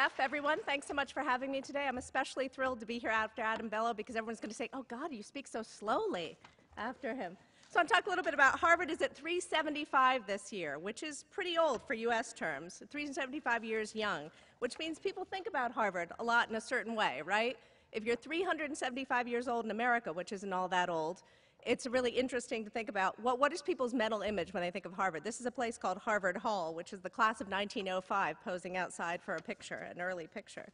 Jeff, everyone. Thanks so much for having me today. I'm especially thrilled to be here after Adam Bello because everyone's going to say, oh, God, you speak so slowly after him. So I'll talk a little bit about Harvard is at 375 this year, which is pretty old for U.S. terms, 375 years young, which means people think about Harvard a lot in a certain way, right? If you're 375 years old in America, which isn't all that old, it's really interesting to think about what is people's mental image when they think of Harvard. This is a place called Harvard Hall, which is the class of 1905 posing outside for a picture, an early picture.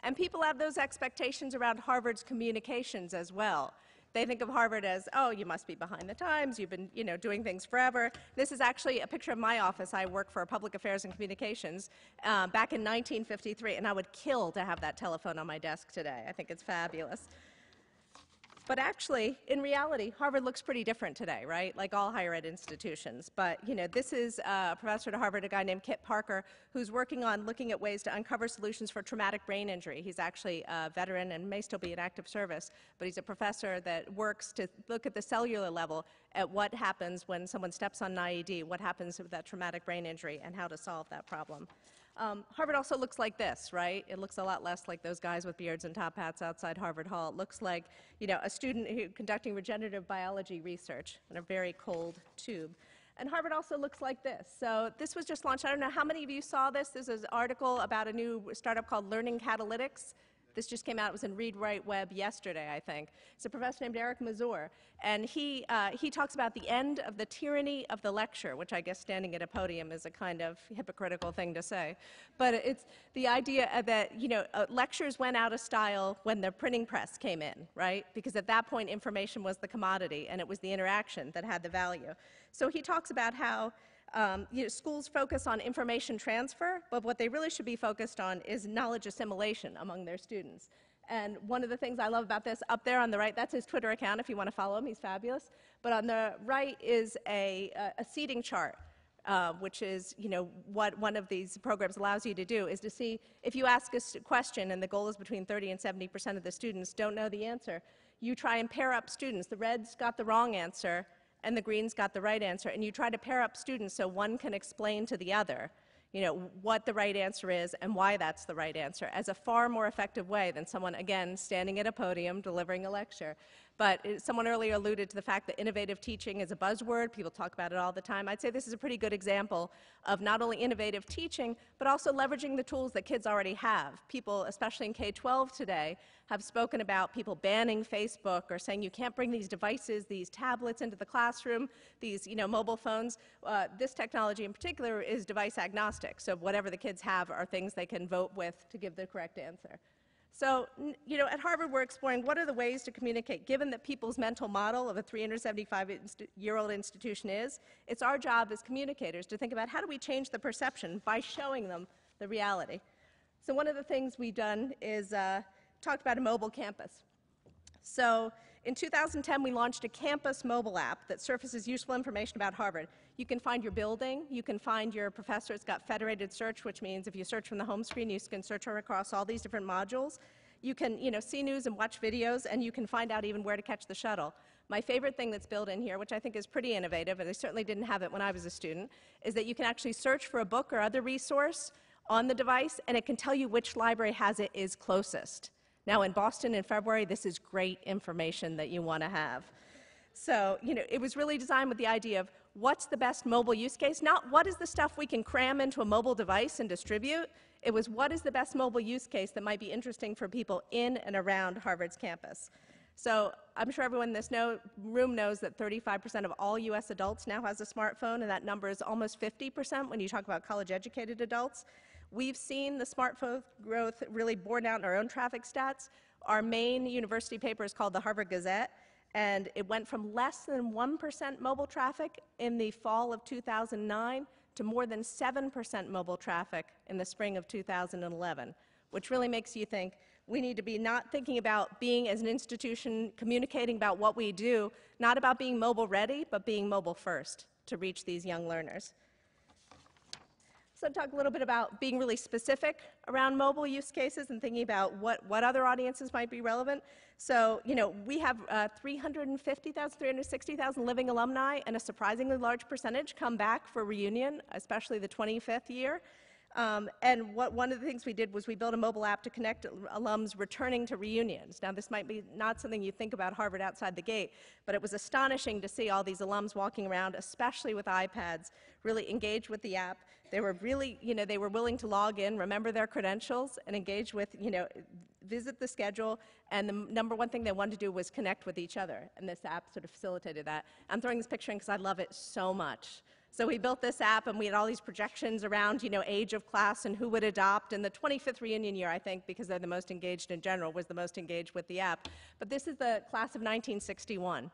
And people have those expectations around Harvard's communications as well. They think of Harvard as, oh, you must be behind the times, you've been doing things forever. This is actually a picture of my office. I work for Public Affairs and Communications back in 1953, and I would kill to have that telephone on my desk today. I think it's fabulous. But actually, in reality, Harvard looks pretty different today, right? Like all higher ed institutions. But, this is a professor at Harvard, a guy named Kit Parker, who's working on looking at ways to uncover solutions for traumatic brain injury. He's actually a veteran and may still be in active service, but he's a professor that works to look at the cellular level at what happens when someone steps on an IED, what happens with that traumatic brain injury, and how to solve that problem. Harvard also looks like this, right? It looks a lot less like those guys with beards and top hats outside Harvard Hall. It looks like, a student conducting regenerative biology research in a very cold tube. And Harvard also looks like this. So this was just launched. I don't know how many of you saw this. This is an article about a new startup called Learning Catalytics. This just came out. It was in Read Write Web yesterday, I think. It's a professor named Eric Mazur, and he talks about the end of the tyranny of the lecture, which I guess standing at a podium is a kind of hypocritical thing to say. But it's the idea that, lectures went out of style when the printing press came in, right? Because at that point, information was the commodity, and it was the interaction that had the value. So he talks about how schools focus on information transfer, but what they really should be focused on is knowledge assimilation among their students. And one of the things I love about this, up there on the right, that's his Twitter account if you want to follow him, he's fabulous. But on the right is a seating chart, which is, what one of these programs allows you to do, is to see if you ask a question and the goal is between 30 and 70% of the students don't know the answer, you try and pair up students. The reds got the wrong answer, and the greens got the right answer, and you try to pair up students so one can explain to the other, what the right answer is and why that's the right answer, as a far more effective way than someone, again, standing at a podium delivering a lecture. But someone earlier alluded to the fact that innovative teaching is a buzzword. People talk about it all the time. I'd say this is a pretty good example of not only innovative teaching, but also leveraging the tools that kids already have. People, especially in K-12 today, have spoken about people banning Facebook or saying you can't bring these devices, these tablets into the classroom, these mobile phones. This technology in particular is device agnostic, so whatever the kids have are things they can vote with to give the correct answer. So, at Harvard we're exploring what are the ways to communicate, given that people's mental model of a 375-year-old institution is, it's our job as communicators to think about how do we change the perception by showing them the reality. So one of the things we've done is talked about a mobile campus. So in 2010, we launched a campus mobile app that surfaces useful information about Harvard. You can find your building, you can find your professor. It's got federated search, which means if you search from the home screen, you can search across all these different modules. You can, see news and watch videos, and you can find out even where to catch the shuttle. My favorite thing that's built in here, which I think is pretty innovative, and I certainly didn't have it when I was a student, is that you can actually search for a book or other resource on the device, and it can tell you which library has it is closest. Now, in Boston in February, this is great information that you want to have. So, it was really designed with the idea of what's the best mobile use case, not what is the stuff we can cram into a mobile device and distribute. It was what is the best mobile use case that might be interesting for people in and around Harvard's campus. So I'm sure everyone in this room knows that 35% of all U.S. adults now has a smartphone, and that number is almost 50% when you talk about college-educated adults. We've seen the smartphone growth really borne out in our own traffic stats. Our main university paper is called the Harvard Gazette, and it went from less than 1% mobile traffic in the fall of 2009 to more than 7% mobile traffic in the spring of 2011, which really makes you think we need to be not thinking about being, as an institution, communicating about what we do, not about being mobile ready, but being mobile first to reach these young learners. So talk a little bit about being really specific around mobile use cases and thinking about what other audiences might be relevant. So, we have 350,000, 360,000 living alumni, and a surprisingly large percentage come back for reunion, especially the 25th year. And one of the things we did was we built a mobile app to connect alums returning to reunions. Now, this might be not something you think about Harvard outside the gate, but it was astonishing to see all these alums walking around, especially with iPads, really engage with the app. They were really, they were willing to log in, remember their credentials, and engage with, visit the schedule. And the number one thing they wanted to do was connect with each other. And this app sort of facilitated that. I'm throwing this picture in because I love it so much. So we built this app, and we had all these projections around, age of class and who would adopt. And the 25th reunion year, I think, because they're the most engaged in general, was the most engaged with the app. But this is the class of 1961.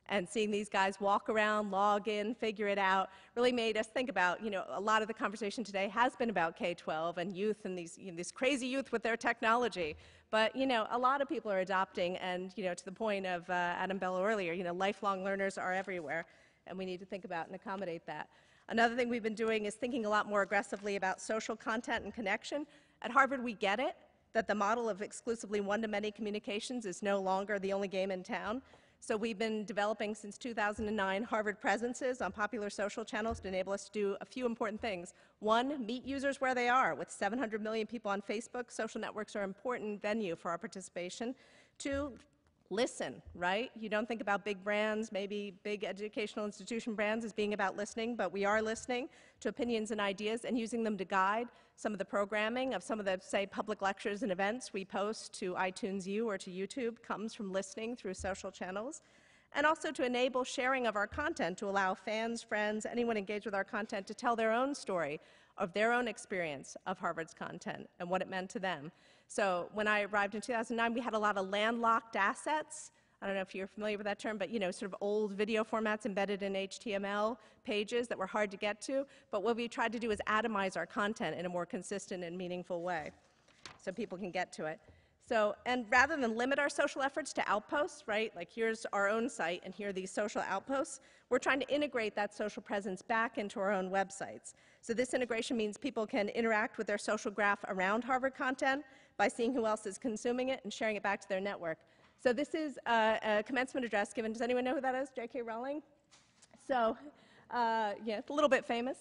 And seeing these guys walk around, log in, figure it out, really made us think about, a lot of the conversation today has been about K-12 and youth and these, this crazy youth with their technology. But, a lot of people are adopting, and, to the point of Adam Bello earlier, lifelong learners are everywhere. And we need to think about and accommodate that. Another thing we've been doing is thinking a lot more aggressively about social content and connection. At Harvard, we get it, that the model of exclusively one-to-many communications is no longer the only game in town. So we've been developing since 2009 Harvard presences on popular social channels to enable us to do a few important things. One, meet users where they are. With 700 million people on Facebook, social networks are an important venue for our participation. Two, listen, right? You don't think about big brands, maybe big educational institution brands, as being about listening, but we are listening to opinions and ideas and using them to guide some of the programming of some of the, say, public lectures and events we post to iTunes U or to YouTube comes from listening through social channels. And also to enable sharing of our content, to allow fans, friends, anyone engaged with our content to tell their own story of their own experience of Harvard's content and what it meant to them. So when I arrived in 2009, we had a lot of landlocked assets. I don't know if you're familiar with that term, but sort of old video formats embedded in HTML pages that were hard to get to. But what we tried to do is atomize our content in a more consistent and meaningful way so people can get to it. So, and rather than limit our social efforts to outposts, right, like here's our own site and here are these social outposts, we're trying to integrate that social presence back into our own websites. So this integration means people can interact with their social graph around Harvard content by seeing who else is consuming it and sharing it back to their network. So this is a commencement address given, does anyone know who that is? J.K. Rowling? So, yeah, it's a little bit famous.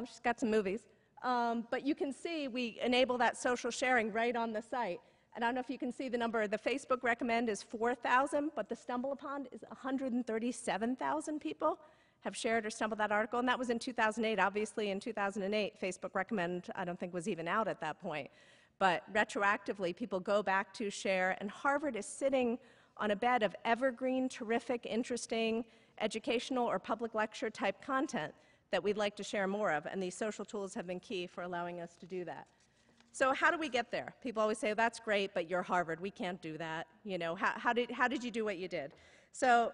She's got some movies. But you can see we enable that social sharing right on the site. And I don't know if you can see the number. The Facebook recommend is 4,000, but the stumble upon is 137,000 people have shared or stumbled that article. And that was in 2008. Obviously, in 2008, Facebook recommend, I don't think, was even out at that point. But retroactively, people go back to share. And Harvard is sitting on a bed of evergreen, terrific, interesting, educational or public lecture type content that we'd like to share more of. And these social tools have been key for allowing us to do that. So how do we get there? People always say, that's great, but you're Harvard. We can't do that. How did you do what you did? So,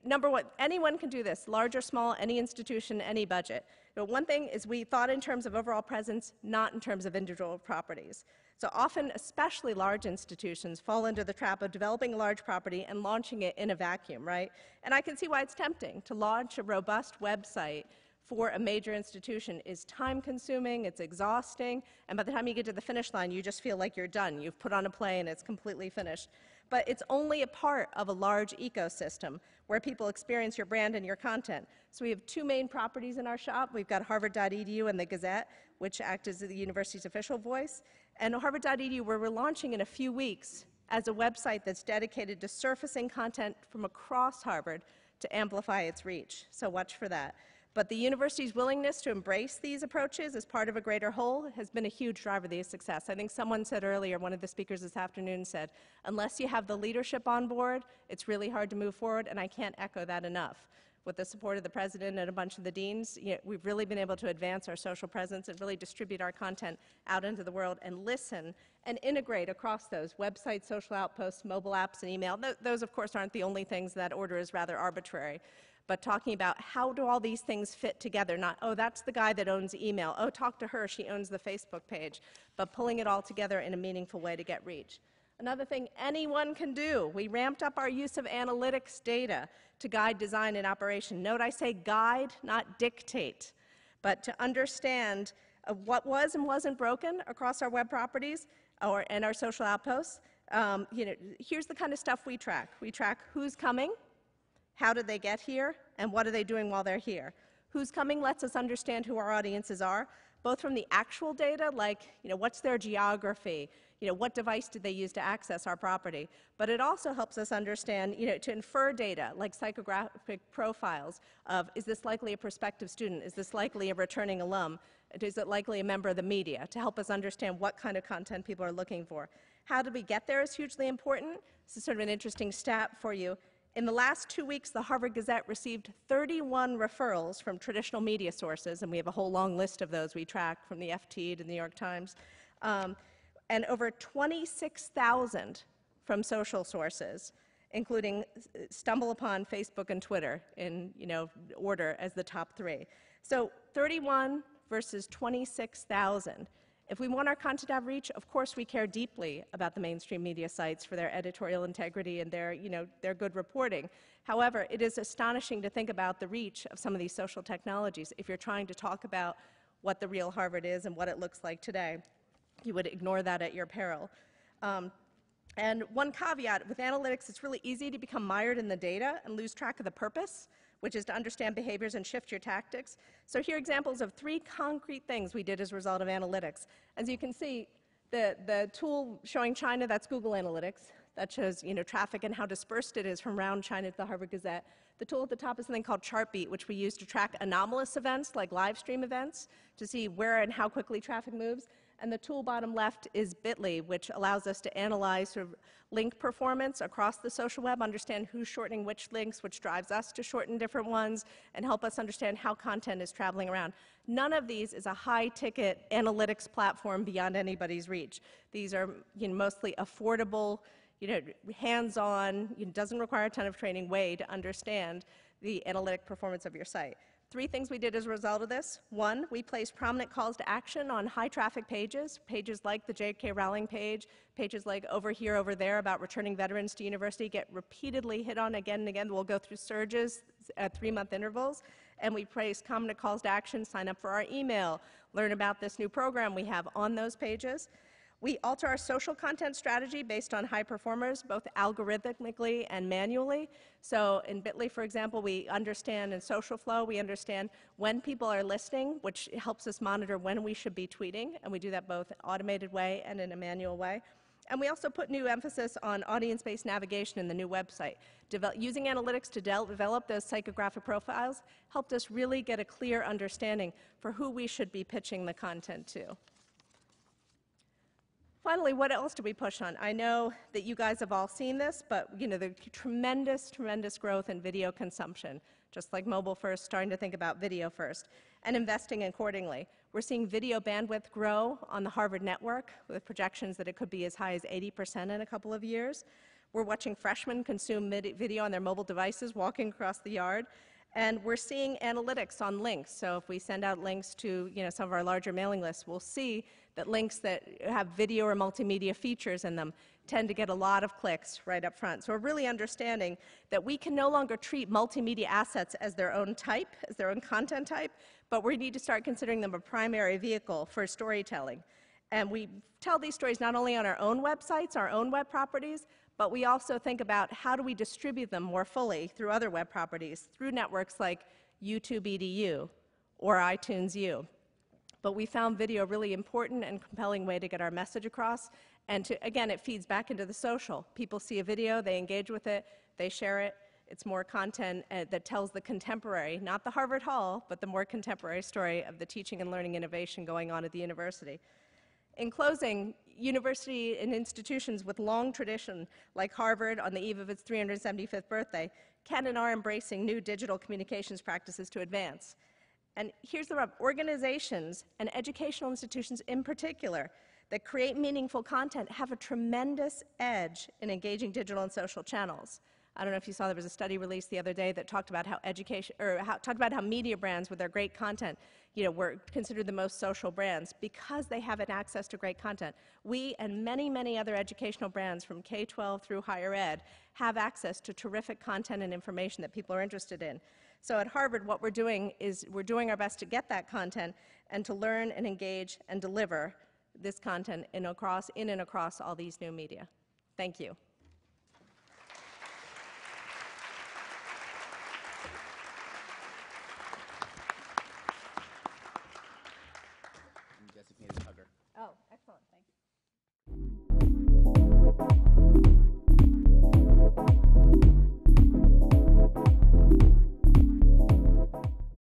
number one, anyone can do this, large or small, any institution, any budget. But one thing is we thought in terms of overall presence, not in terms of individual properties. So often, especially large institutions, fall into the trap of developing a large property and launching it in a vacuum, right? And I can see why it's tempting to launch a robust website for a major institution is time-consuming, it's exhausting, and by the time you get to the finish line, you just feel like you're done. You've put on a play and it's completely finished. But it's only a part of a large ecosystem where people experience your brand and your content. So we have two main properties in our shop. We've got harvard.edu and the Gazette, which act as the university's official voice. And harvard.edu, where we're launching in a few weeks as a website that's dedicated to surfacing content from across Harvard to amplify its reach. So watch for that. But the university's willingness to embrace these approaches as part of a greater whole has been a huge driver of the success. I think someone said earlier, one of the speakers this afternoon said, unless you have the leadership on board, it's really hard to move forward, and I can't echo that enough. With the support of the president and a bunch of the deans, we've really been able to advance our social presence and really distribute our content out into the world and listen and integrate across those websites, social outposts, mobile apps, and email. Those, of course, aren't the only things. That order is rather arbitrary. But talking about how do all these things fit together, not, oh, that's the guy that owns email, oh, talk to her, she owns the Facebook page, but pulling it all together in a meaningful way to get reach. Another thing anyone can do, we ramped up our use of analytics data to guide design and operation. Note I say guide, not dictate, but to understand what was and wasn't broken across our web properties and our social outposts. Here's the kind of stuff we track. We track who's coming, how did they get here, and what are they doing while they're here. Who's coming lets us understand who our audiences are, both from the actual data, like, what's their geography, what device did they use to access our property, but it also helps us understand, to infer data, like psychographic profiles of, is this likely a prospective student, is this likely a returning alum, is it likely a member of the media, to help us understand what kind of content people are looking for. How did we get there is hugely important. This is sort of an interesting stat for you. In the last 2 weeks, the Harvard Gazette received 31 referrals from traditional media sources, and we have a whole long list of those we track, from the FT to the New York Times, and over 26,000 from social sources, including stumble upon Facebook and Twitter in order as the top 3. So 31 versus 26,000. If we want our content to have reach, of course we care deeply about the mainstream media sites for their editorial integrity and their good reporting. However, it is astonishing to think about the reach of some of these social technologies. If you're trying to talk about what the real Harvard is and what it looks like today, you would ignore that at your peril. And one caveat, with analytics, it's really easy to become mired in the data and lose track of the purpose, which is to understand behaviors and shift your tactics. So here are examples of 3 concrete things we did as a result of analytics. As you can see, the tool showing China, that's Google Analytics. That shows traffic and how dispersed it is from around China to the Harvard Gazette. The tool at the top is something called Chartbeat, which we use to track anomalous events like live stream events to see where and how quickly traffic moves. And the tool bottom left is Bitly, which allows us to analyze sort of link performance across the social web, understand who's shortening which links, which drives us to shorten different ones, and help us understand how content is traveling around. None of these is a high-ticket analytics platform beyond anybody's reach. These are mostly affordable, hands-on, doesn't require a ton of training way to understand the analytic performance of your site. 3 things we did as a result of this. 1, we placed prominent calls to action on high-traffic pages, pages like the J.K. Rowling page, pages like Over Here, Over There about returning veterans to university get repeatedly hit on again and again. We'll go through surges at 3-month intervals, and we placed prominent calls to action, sign up for our email, learn about this new program we have on those pages. We alter our social content strategy based on high performers, both algorithmically and manually. So in Bitly, for example, we understand in social flow, we understand when people are listening, which helps us monitor when we should be tweeting, and we do that both in an automated way and in a manual way. And we also put new emphasis on audience-based navigation in the new website. Using analytics to develop those psychographic profiles helped us really get a clear understanding for who we should be pitching the content to. Finally, what else do we push on? I know that you guys have all seen this, but the tremendous, tremendous growth in video consumption, just like mobile first, starting to think about video first, and investing accordingly. We're seeing video bandwidth grow on the Harvard network with projections that it could be as high as 80% in a couple of years. We're watching freshmen consume video on their mobile devices walking across the yard. And we're seeing analytics on links. So if we send out links to some of our larger mailing lists, we'll see that links that have video or multimedia features in them tend to get a lot of clicks right up front. So we're really understanding that we can no longer treat multimedia assets as their own type, as their own content type, but we need to start considering them a primary vehicle for storytelling. And we tell these stories not only on our own websites, our own web properties, but we also think about how do we distribute them more fully through other web properties, through networks like YouTube EDU or iTunes U. But we found video a really important and compelling way to get our message across. And again, it feeds back into the social. People see a video, they engage with it, they share it. It's more content that tells the contemporary, not the Harvard Hall, but the more contemporary story of the teaching and learning innovation going on at the university. In closing, university and institutions with long tradition, like Harvard on the eve of its 375th birthday, can and are embracing new digital communications practices to advance. And here's the rub. Organizations and educational institutions in particular that create meaningful content have a tremendous edge in engaging digital and social channels. I don't know if you saw, there was a study released the other day that talked about how media brands with their great content, were considered the most social brands because they have access to great content. We and many, many other educational brands from K-12 through higher ed have access to terrific content and information that people are interested in. So at Harvard, what we're doing is we're doing our best to get that content and to learn and engage and deliver this content in and across all these new media. Thank you.